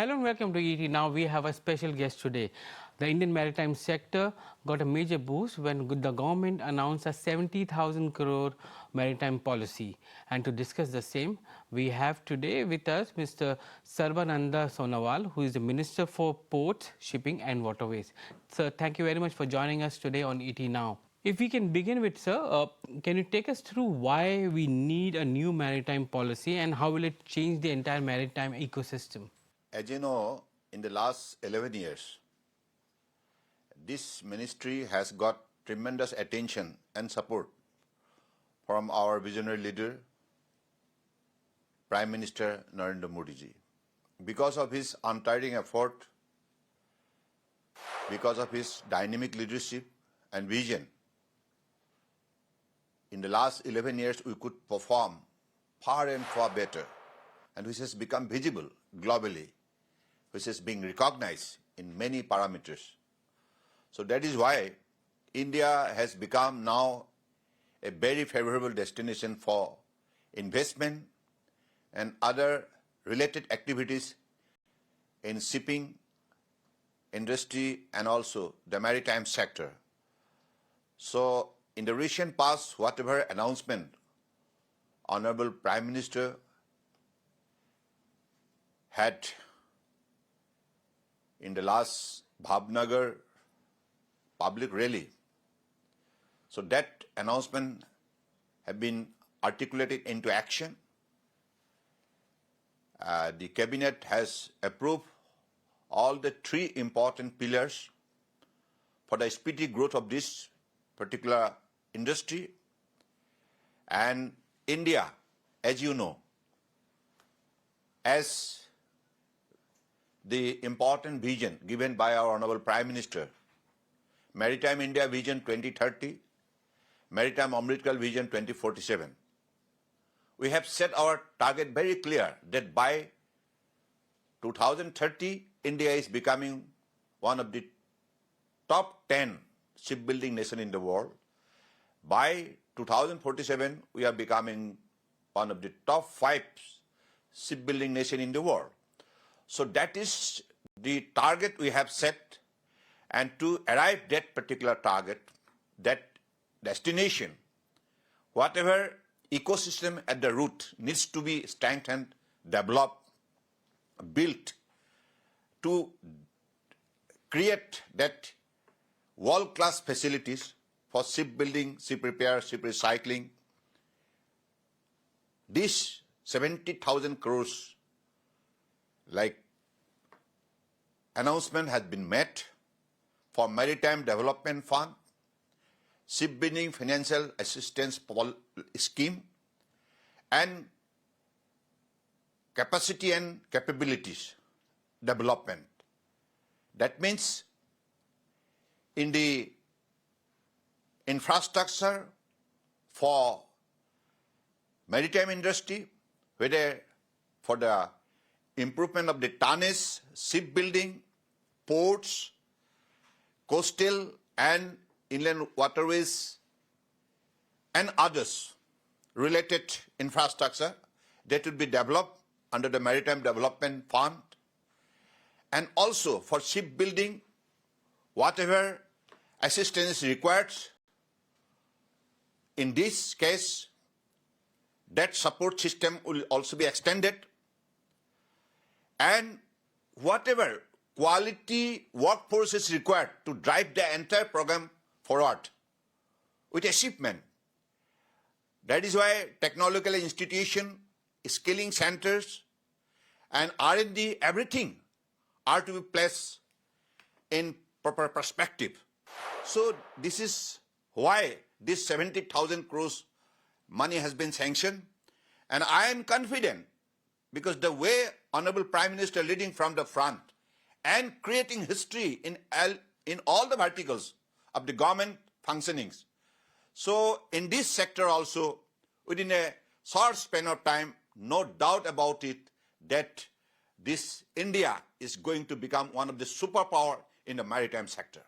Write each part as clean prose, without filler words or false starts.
Hello and welcome to ET. Now we have a special guest today. The Indian maritime sector got a major boost when the government announced a 70,000 crore maritime policy. And to discuss the same, we have today with us Mr. Sarbananda Sonowal, who is the Minister for Ports, Shipping and Waterways. Sir, thank you very much for joining us today on ET Now. If we can begin with, sir, can you take us through why we need a new maritime policy and how will it change the entire maritime ecosystem? As you know, in the last 11 years, this ministry has got tremendous attention and support from our visionary leader, Prime Minister Narendra Modi ji. Because of his untiring effort, because of his dynamic leadership and vision, in the last 11 years we could perform far and far better, and which has become visible globally, which is being recognized in many parameters. So that is why India has become now a very favorable destination for investment and other related activities in shipping industry and also the maritime sector. So in the recent past, whatever announcement Honorable Prime Minister had in the last Bhavnagar public rally, so that announcement have been articulated into action. The cabinet has approved all the three important pillars for the speedy growth of this particular industry. And India, as you know, as the important vision given by our Honorable Prime Minister, Maritime India Vision 2030, Maritime Amritkal Vision 2047. We have set our target very clear that by 2030, India is becoming one of the top 10 shipbuilding nation in the world. By 2047, we are becoming one of the top 5 shipbuilding nation in the world. So that is the target we have set, and to arrive that particular target, that destination, whatever ecosystem at the root needs to be strengthened, developed, built to create that world-class facilities for shipbuilding, ship repair, ship recycling. This 70,000 crores like announcement has been made for Maritime Development Fund, Shipbuilding Financial Assistance Scheme, and capacity and capabilities development. That means in the infrastructure for maritime industry, whether for the improvement of the tonnage, shipbuilding, ports, coastal and inland waterways, and others related infrastructure that will be developed under the Maritime Development Fund. And also for shipbuilding, whatever assistance is required, in this case, that support system will also be extended. And whatever quality workforce is required to drive the entire program forward with achievement. That is why technological institution, skilling centers, and R&D, everything are to be placed in proper perspective. So this is why this 70,000 crores money has been sanctioned. And I am confident, because the way Honorable Prime Minister leading from the front and creating history in all the verticals of the government functionings. So in this sector also, within a short span of time, no doubt about it, that this India is going to become one of the superpower in the maritime sector.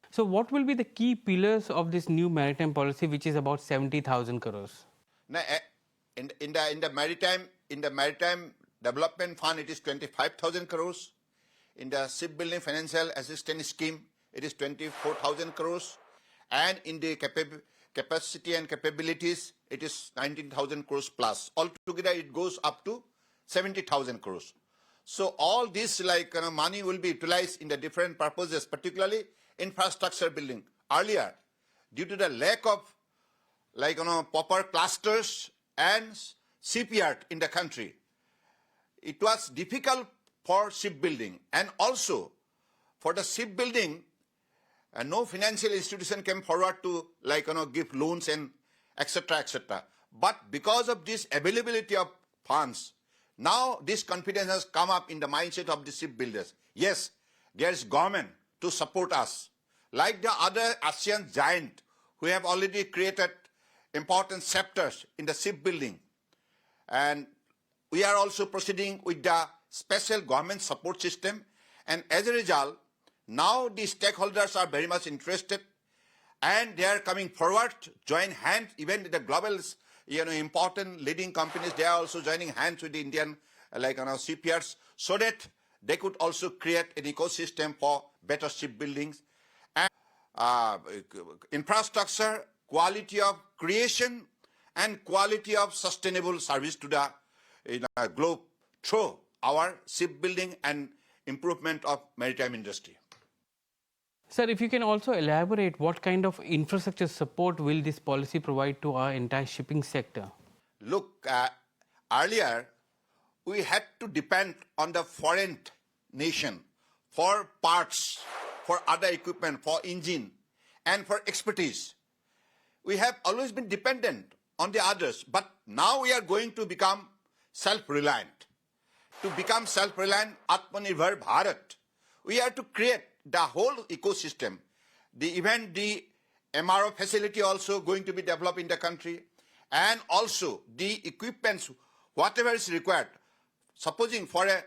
So what will be the key pillars of this new maritime policy, which is about 70,000 crores? Now, in the maritime Development Fund, it is 25,000 crores. In the Shipbuilding Financial Assistance Scheme, it is 24,000 crores. And in the capacity and capabilities, it is 19,000 crores plus. Altogether, it goes up to 70,000 crores. So all this money will be utilized in the different purposes, particularly infrastructure building. Earlier, due to the lack of proper clusters and shipyard in the country, it was difficult for shipbuilding. And also, for the shipbuilding, no financial institution came forward to give loans and etc. etc. But because of this availability of funds, now this confidence has come up in the mindset of the shipbuilders. Yes, there is government to support us. Like the other ASEAN giant who have already created important sectors in the shipbuilding. And we are also proceeding with the special government support system. And as a result, now the stakeholders are very much interested and they are coming forward, join hands, even the global important leading companies, they are also joining hands with the Indian shipyards so that they could also create an ecosystem for better shipbuilding and infrastructure, quality of creation and quality of sustainable service to the globe through our shipbuilding and improvement of maritime industry. Sir, if you can also elaborate what kind of infrastructure support will this policy provide to our entire shipping sector? Look, earlier we had to depend on the foreign nation for parts, for other equipment, for engine and for expertise. We have always been dependent on the others, but now we are going to become self-reliant. To become self-reliant, Atmanirbhar Bharat, we have to create the whole ecosystem. Even the MRO facility also going to be developed in the country, and also the equipments, whatever is required. Supposing to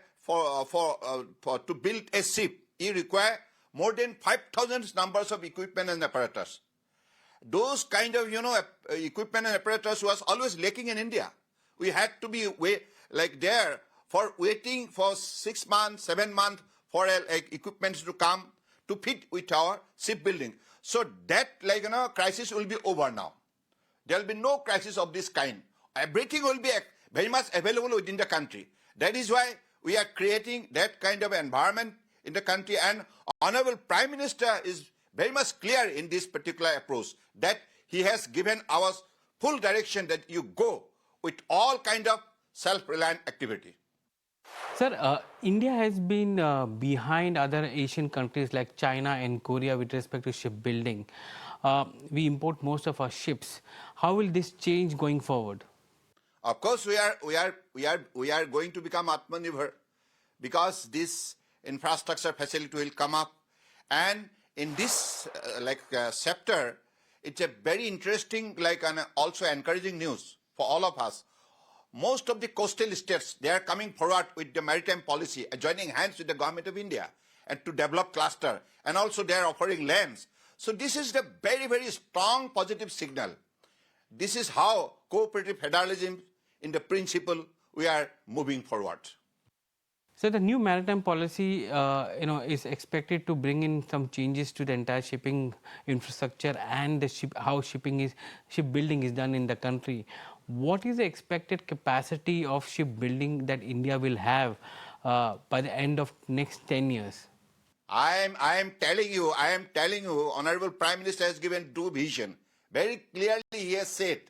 build a ship, you require more than 5,000 numbers of equipment and apparatus. Those kind of equipment and apparatus was always lacking in India. We had to be there for waiting for 6 months, 7 months for equipment to come to fit with our shipbuilding. So that crisis will be over now. There will be no crisis of this kind. Everything will be very much available within the country. That is why we are creating that kind of environment in the country, and Honorable Prime Minister is very much clear in this particular approach that he has given us full direction that you go with all kind of self-reliant activity. Sir, India has been behind other Asian countries like China and Korea with respect to shipbuilding. We import most of our ships. How will this change going forward? Of course, we are going to become Atmanirbhar because this infrastructure facility will come up, and in this sector, it's a very interesting and also encouraging news for all of us. Most of the coastal states, they are coming forward with the maritime policy, joining hands with the government of India and to develop cluster, and also they are offering lands. So this is the very, very strong positive signal. This is how cooperative federalism in the principle we are moving forward. So the new maritime policy, is expected to bring in some changes to the entire shipping infrastructure and the how shipbuilding is done in the country. What is the expected capacity of shipbuilding that India will have by the end of next 10 years? I am telling you, Honorable Prime Minister has given two vision. Very clearly he has said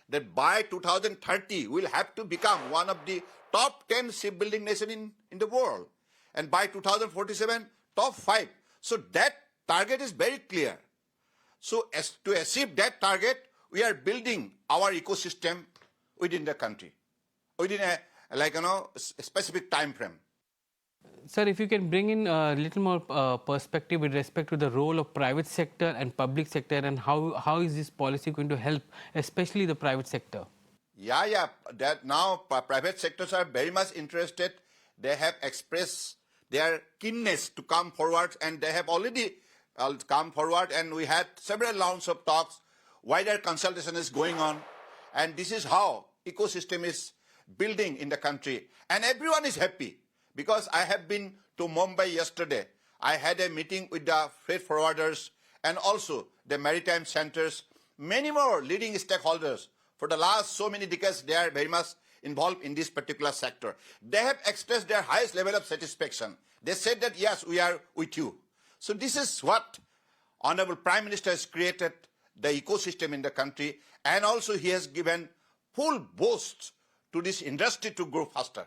that by 2030 we'll have to become one of the top 10 shipbuilding nation in the world. And by 2047, top 5. So that target is very clear. So as to achieve that target, we are building our ecosystem within the country, within a specific time frame. Sir, if you can bring in a little more perspective with respect to the role of private sector and public sector, and how is this policy going to help, especially the private sector? Yeah. That now private sectors are very much interested. They have expressed their keenness to come forward, and they have already come forward. And we had several rounds of talks. Wider consultation is going on, and this is how ecosystem is building in the country. And everyone is happy because I have been to Mumbai yesterday. I had a meeting with the freight forwarders and also the maritime centers, many more leading stakeholders. For the last so many decades, they are very much involved in this particular sector. They have expressed their highest level of satisfaction. They said that, yes, we are with you. So this is what Honorable Prime Minister has created, the ecosystem in the country, and also he has given full boost to this industry to grow faster.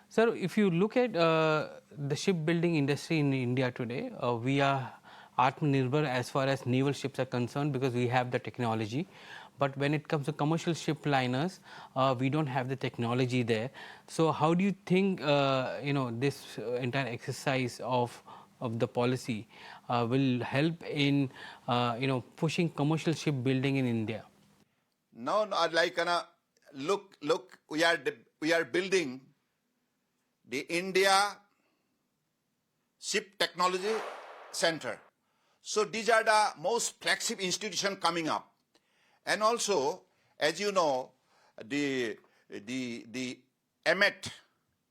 Sir, if you look at the shipbuilding industry in India today, we are Atmanirbhar as far as naval ships are concerned because we have the technology. But when it comes to commercial ship liners, we don't have the technology there. So how do you think this entire exercise of the policy will help in pushing commercial shipbuilding in India? Now, look, we are building the India Ship Technology Center. So these are the most flagship institutions coming up. And also, as you know, the AMET,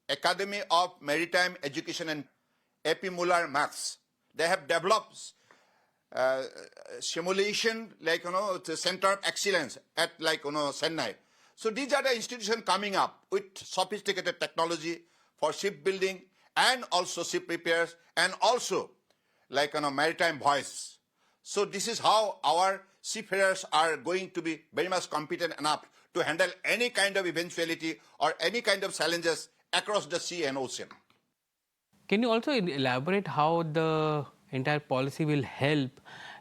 Academy of Maritime Education and AP Muller Max, they have developed simulation, the Center of Excellence at Chennai. So these are the institutions coming up with sophisticated technology for shipbuilding and also ship repairs and also maritime voice. So this is how our seafarers are going to be very much competent enough to handle any kind of eventuality or any kind of challenges across the sea and ocean. Can you also elaborate how the entire policy will help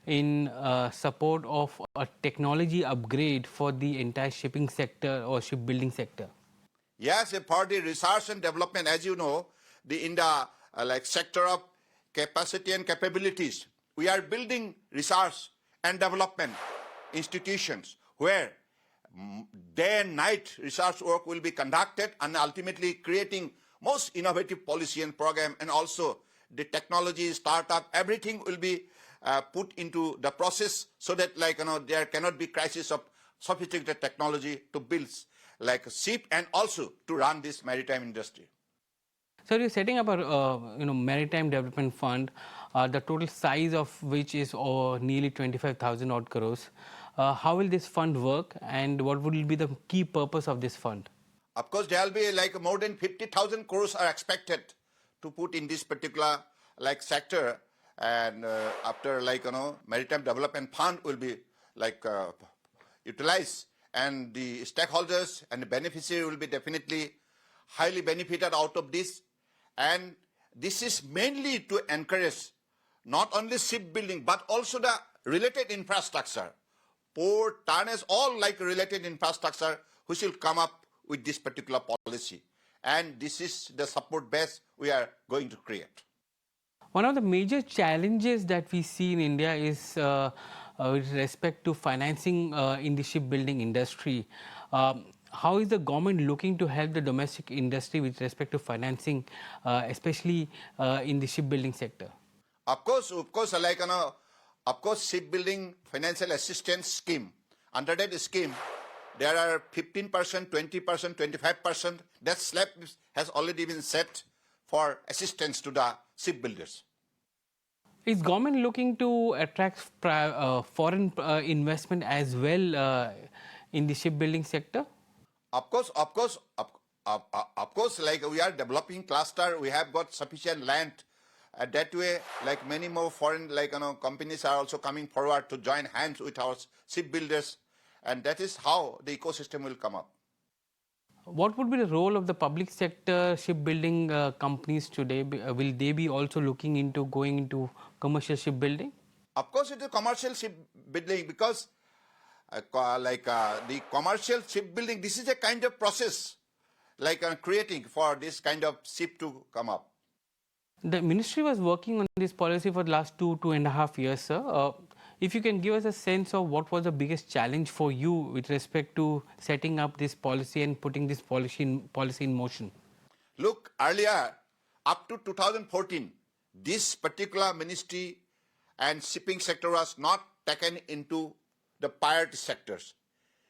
in support of a technology upgrade for the entire shipping sector or shipbuilding sector? Yes, for the research and development, as you know, in the sector of capacity and capabilities, we are building research and development institutions where day and night research work will be conducted and ultimately creating most innovative policy and program, and also the technology, startup, everything will be put into the process so that there cannot be crisis of sophisticated technology to build like a ship and also to run this maritime industry. So you're setting up a Maritime Development Fund, the total size of which is nearly 25,000 odd crores. How will this fund work, and what will be the key purpose of this fund? Of course, there will be more than 50,000 crores are expected to put in this particular sector, and after Maritime Development Fund will be utilized, and the stakeholders and the beneficiary will be definitely highly benefited out of this. And this is mainly to encourage not only shipbuilding but also the related infrastructure, port, tonnage, all related infrastructure which will come up with this particular policy. And this is the support base we are going to create. One of the major challenges that we see in India is with respect to financing in the shipbuilding industry. How is the government looking to help the domestic industry with respect to financing, especially in the shipbuilding sector? Of course, shipbuilding financial assistance scheme. Under that scheme, there are 15%, 20%, 25%. That slab has already been set for assistance to the shipbuilders. Is government looking to attract foreign investment as well in the shipbuilding sector? Of course, we are developing cluster. We have got sufficient land. That way, many more foreign companies are also coming forward to join hands with our shipbuilders, and that is how the ecosystem will come up. What would be the role of the public sector shipbuilding companies today? Will they be also looking into going into commercial shipbuilding? Of course, it is commercial shipbuilding because the commercial shipbuilding, this is a kind of process creating for this kind of ship to come up. The ministry was working on this policy for the last 2.5 years, sir. If you can give us a sense of what was the biggest challenge for you with respect to setting up this policy and putting this policy in motion. Look, earlier, up to 2014, this particular ministry and shipping sector was not taken into the priority sectors.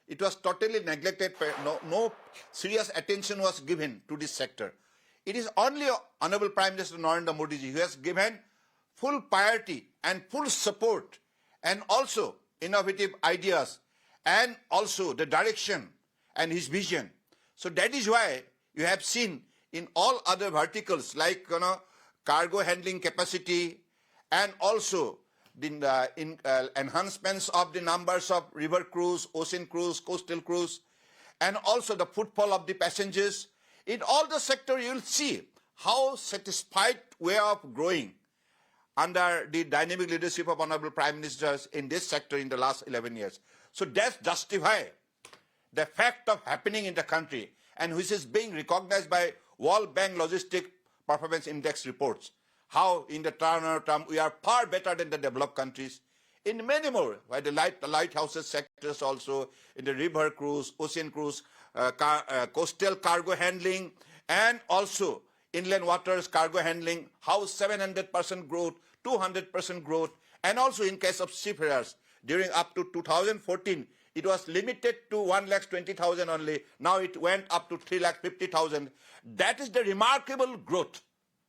it was totally neglected. No serious attention was given to this sector. It is only Honorable Prime Minister Narendra Modi ji who has given full priority and full support, and also innovative ideas, and also the direction and his vision. So that is why you have seen in all other verticals like cargo handling capacity, and also the enhancements of the numbers of river cruise, ocean cruise, coastal cruise, and also the footfall of the passengers. In all the sector, you will see how satisfied we are growing under the dynamic leadership of Honorable Prime Ministers in this sector in the last 11 years. So that justifies the fact of happening in the country, and which is being recognized by World Bank Logistic Performance Index reports, how in the turnover term we are far better than the developed countries. In many more, by the lighthouses sectors also, in the river cruise, ocean cruise, coastal cargo handling, and also inland waters cargo handling, how 700% growth, 200% growth, and also in case of seafarers, during up to 2014, it was limited to 1,20,000 only. Now it went up to 3,50,000. That is the remarkable growth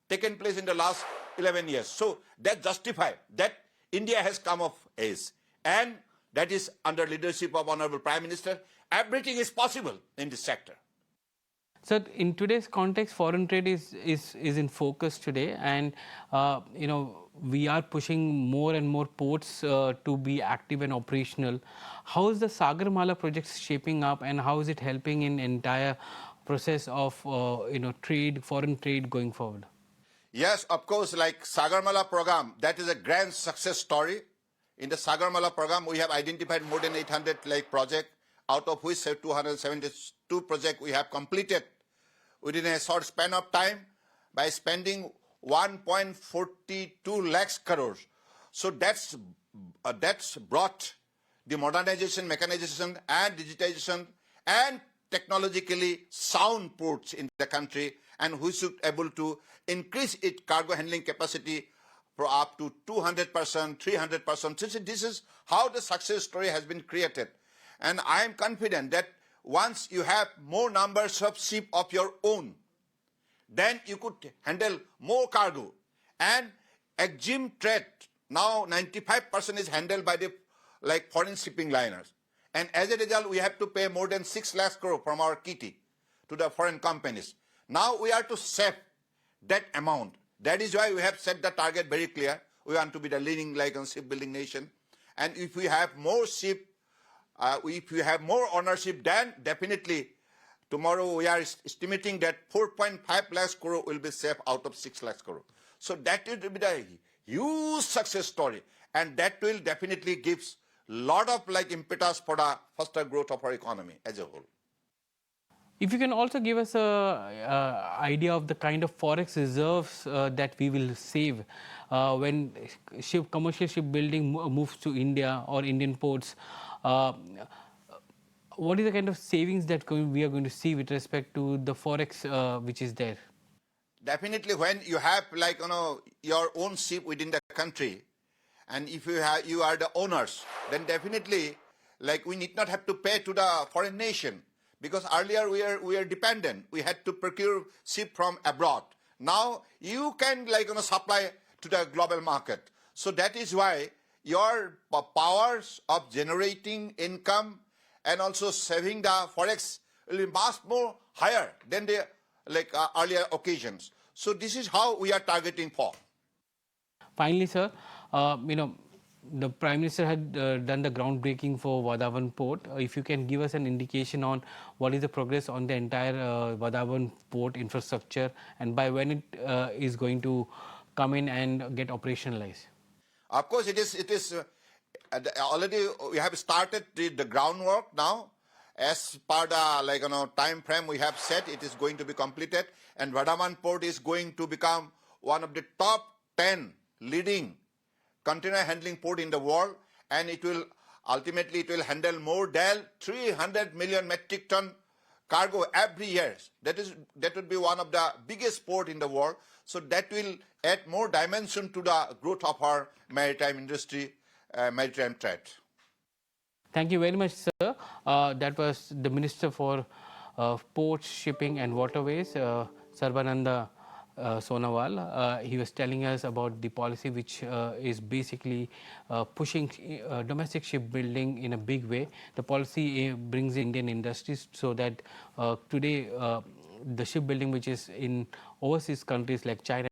taken place in the last 11 years. So that justifies that India has come of age. And that is under leadership of Honorable Prime Minister. Everything is possible in this sector. So in today's context, foreign trade is in focus today, and we are pushing more and more ports to be active and operational. How is the Sagarmala project shaping up, and how is it helping in entire process of trade, foreign trade going forward? Yes, of course, like Sagarmala program, that is a grand success story. In the Sagarmala program, we have identified more than 800 projects, out of which 272 projects we have completed within a short span of time by spending 1.42 lakhs crores. So that's brought the modernization, mechanization, and digitization, and technologically sound ports in the country, and we should able to increase its cargo handling capacity for up to 200%, 300%. This is how the success story has been created. And I am confident that once you have more numbers of ships of your own, then you could handle more cargo. And exim trade, now 95% is handled by the foreign shipping liners. And as a result, we have to pay more than 6 lakhs crore from our kitty to the foreign companies. Now we are to save that amount. That is why we have set the target very clear. We want to be the leading shipbuilding nation. And if we have more ship, if we have more ownership, then definitely tomorrow we are estimating that 4.5 lakhs crore will be saved out of 6 lakhs crore. So that will be the huge success story, and that will definitely give lot of impetus for the faster growth of our economy as a whole. If you can also give us a idea of the kind of forex reserves that we will save when commercial shipbuilding moves to India or Indian ports. What is the kind of savings that we are going to see with respect to the forex which is there? Definitely, when you have your own ship within the country, and if you are the owners, then definitely we need not have to pay to the foreign nation, because earlier we are dependent. We had to procure ship from abroad. Now you can supply to the global market. So that is why your powers of generating income and also saving the forex will be much more higher than the earlier occasions. So this is how we are targeting for. Finally, sir, the Prime Minister had done the groundbreaking for Vadhavan Port. If you can give us an indication on what is the progress on the entire Vadhavan Port infrastructure, and by when it is going to come in and get operationalized. Of course, it is already we have started the groundwork now. As per the time frame we have set, it is going to be completed, and Vadhavan Port is going to become one of the top 10 leading container handling port in the world, and it will ultimately handle more than 300 million metric ton cargo every year. That would be one of the biggest port in the world. So that will add more dimension to the growth of our maritime industry, maritime trade. Thank you very much, sir. That was the Minister for Ports, Shipping and Waterways, Sarbananda Sonowal. He was telling us about the policy which is basically pushing domestic shipbuilding in a big way. The policy brings in Indian industries so that today the shipbuilding which is in overseas countries like China